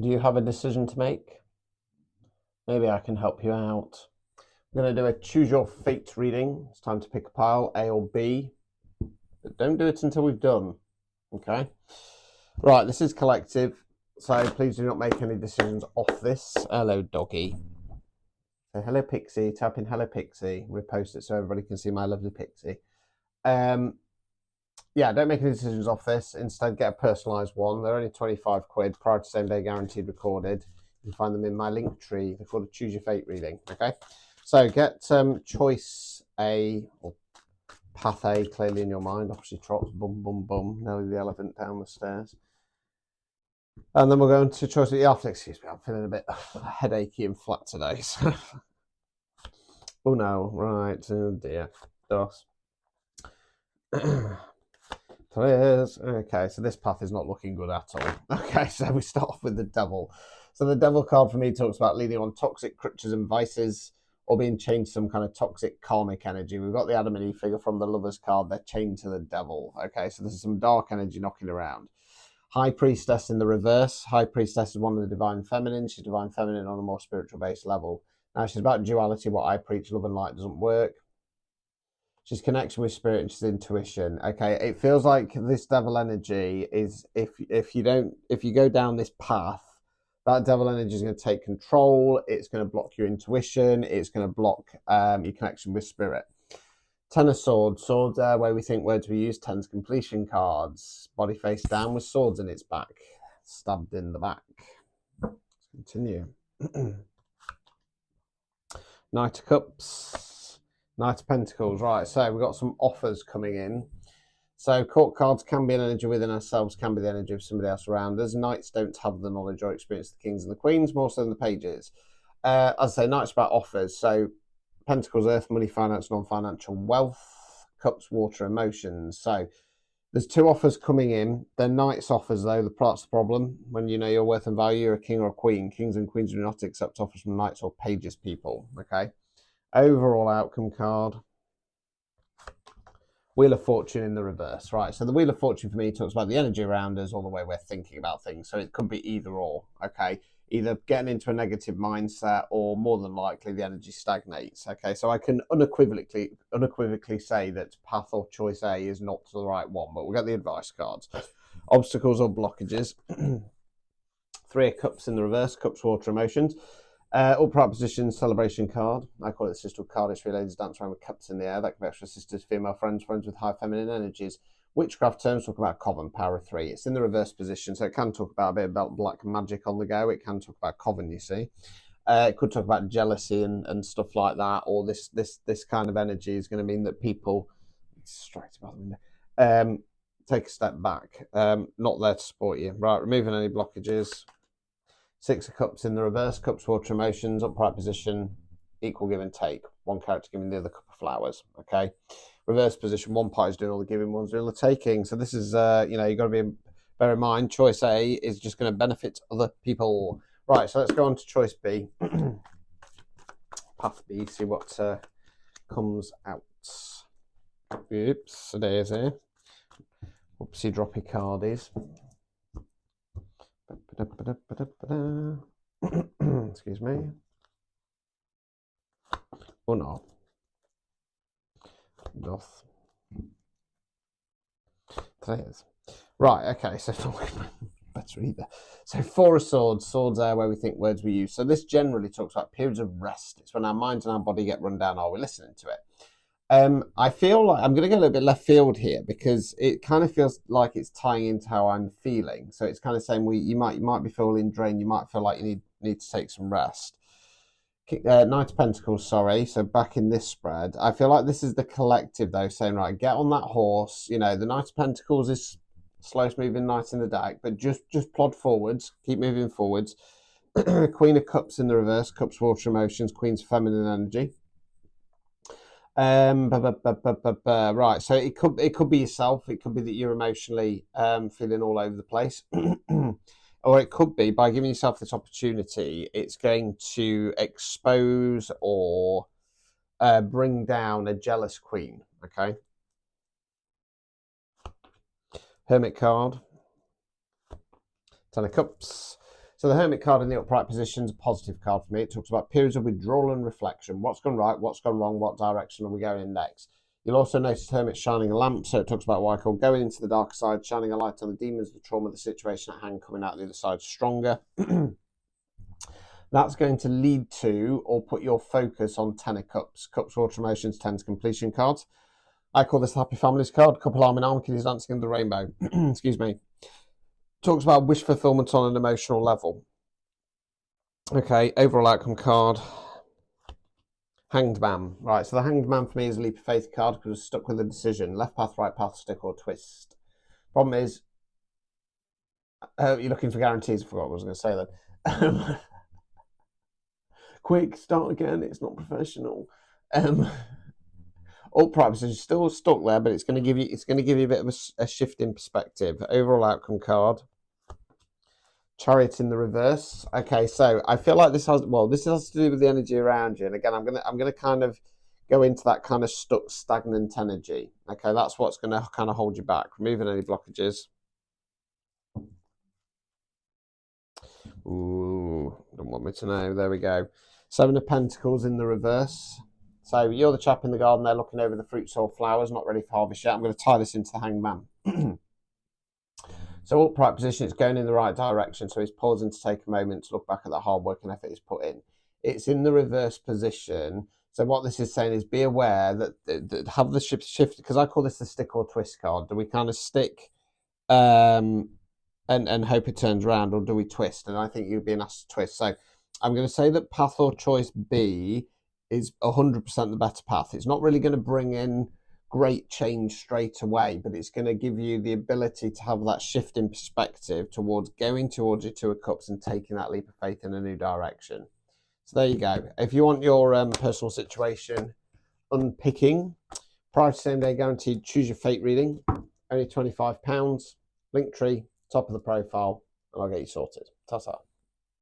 Do you have a decision to make? Maybe I can help you out. I'm going to do a choose your fate reading. It's time to pick a pile, A or B. But don't do it until we've done. Okay? Right, this is collective. So please do not make any decisions off this. Hello, doggy. So hello, Pixie. Type in hello, Pixie. Repost it so everybody can see my lovely Pixie. Yeah, don't make any decisions off this. Instead, get a personalised one. They're only 25 quid, prior to same day guaranteed recorded. You can find them in my link tree. They're called a Choose Your Fate reading. Okay, so get choice A or path A clearly in your mind. Obviously, trots, bum, bum, bum, nearly the elephant down the stairs. And then we're going to choice B after. Excuse me, I'm feeling a bit headachy and flat today. So. Oh no, right, oh dear. DOS. Okay, so this path is not looking good at all. Okay, so we start off with the devil. So the devil card for me talks about leading on toxic crutches and vices, or being chained to some kind of toxic karmic energy. We've got the Adam and Eve figure from the Lovers card. They're chained to the devil. Okay, so there's some dark energy knocking around. High Priestess in the reverse. High Priestess is one of the Divine Feminine. She's Divine Feminine on a more spiritual based level. Now she's about duality. What I preach, love and light, doesn't work. She's connection with spirit and she's intuition. Okay, it feels like this devil energy is if you go down this path, that devil energy is going to take control. It's going to block your intuition. It's going to block your connection with spirit. Ten of Swords. Swords are where we think words we use. Ten's completion cards. Body face down with swords in its back. Stabbed in the back. Let's continue. Knight of Cups. Knight of Pentacles, right, so we've got some offers coming in. So court cards can be an energy within ourselves, can be the energy of somebody else around us. Knights don't have the knowledge or experience of the kings and the queens, more so than the pages. As I say, Knights about offers. So Pentacles, earth, money, finance, non-financial wealth. Cups, water, emotions. So there's two offers coming in. They're Knights offers, though. That's the problem. When you know your worth and value, you're a king or a queen. Kings and queens do not accept offers from Knights or pages people, okay? Overall outcome card. Wheel of Fortune in the reverse, right? So the Wheel of Fortune for me talks about the energy around us, all the way we're thinking about things. So it could be either or, okay? Either getting into a negative mindset or more than likely the energy stagnates, okay? So I can unequivocally say that path or choice A is not the right one, but we'll get the advice cards. Obstacles or blockages. Three of Cups in the reverse, Cups, water, emotions. Upright position, celebration card. I call it the sister card. It's three ladies dance around with cups in the air. That can be extra sisters, female friends, friends with high feminine energies. Witchcraft terms talk about coven, power of three. It's in the reverse position, so it can talk about a bit about black magic on the go. It can talk about coven, you see. It could talk about jealousy and stuff like that, or this kind of energy is going to mean that people straight about the window. Take a step back. Not there to support you. Right, removing any blockages. Six of Cups in the reverse, Cups, water, emotions, upright position, equal give and take. One character giving the other cup of flowers, okay? Reverse position, one party's doing all the giving, one's doing all the taking. So this is, you've got to be, bear in mind, choice A is just going to benefit other people. Right, so let's go on to choice B. Path B, see what comes out. Oops, it is here. Whoopsie droppy cardies. Excuse me. Oh no. Doth. Players. Right, okay, so better either. So Four of Swords, swords are where we think words we use. So this generally talks about periods of rest. It's when our minds and our body get run down, are we listening to it? I feel like I'm going to go a little bit left field here because it kind of feels like it's tying into how I'm feeling. So it's kind of saying you might be feeling drained. You might feel like you need to take some rest. Knight of Pentacles, sorry. So back in this spread, I feel like this is the collective though, saying right, get on that horse. You know, the Knight of Pentacles is slowest moving knight in the deck, but just plod forwards, keep moving forwards. Queen of Cups in the reverse, Cups, water, emotions, Queen's feminine energy. Right, so it could be yourself. It could be that you're emotionally feeling all over the place, or it could be by giving yourself this opportunity, it's going to expose or bring down a jealous queen. Okay, Hermit card, Ten of Cups. So the Hermit card in the upright position is a positive card for me. It talks about periods of withdrawal and reflection. What's gone right? What's gone wrong? What direction are we going in next? You'll also notice Hermit shining a lamp. So it talks about what I call going into the darker side, shining a light on the demons, the trauma, the situation at hand, coming out the other side stronger. That's going to lead to or put your focus on Ten of Cups. Cups, Water Emotions, Tens completion cards. I call this Happy Families card. Couple arm in arm, kiddies dancing under the rainbow. Excuse me. Talks about wish fulfillment on an emotional level. Okay, overall outcome card. Hanged Man. Right, so the Hanged Man for me is a leap of faith card because it's stuck with a decision. Left path, right path, stick or twist. Problem is, you're looking for guarantees. I forgot what I was going to say then. Quick, start again. It's not professional. Upright position still stuck there, but it's going to give you a bit of a shift in perspective. Overall outcome card. Chariot in the reverse. Okay, so I feel like this has to do with the energy around you. And again, I'm gonna kind of go into that kind of stuck, stagnant energy. Okay, that's what's gonna kind of hold you back. Removing any blockages. Ooh, don't want me to know. There we go. Seven of Pentacles in the reverse. So you're the chap in the garden there looking over the fruits or flowers, not ready for harvest yet. I'm going to tie this into the Hanged Man. So upright position, it's going in the right direction. So he's pausing to take a moment to look back at the hard work and effort he's put in. It's in the reverse position. So what this is saying is be aware that have the shift, because I call this the stick or twist card. Do we kind of stick and hope it turns around, or do we twist? And I think you're being asked to twist. So I'm going to say that path or choice B is 100% the better path. It's not really going to bring in great change straight away, but it's going to give you the ability to have that shift in perspective towards going towards your Two of Cups and taking that leap of faith in a new direction. So there you go. If you want your personal situation unpicking, prior to same day guaranteed, choose your fate reading, only £25, Linktree, top of the profile, and I'll get you sorted. Ta-ta.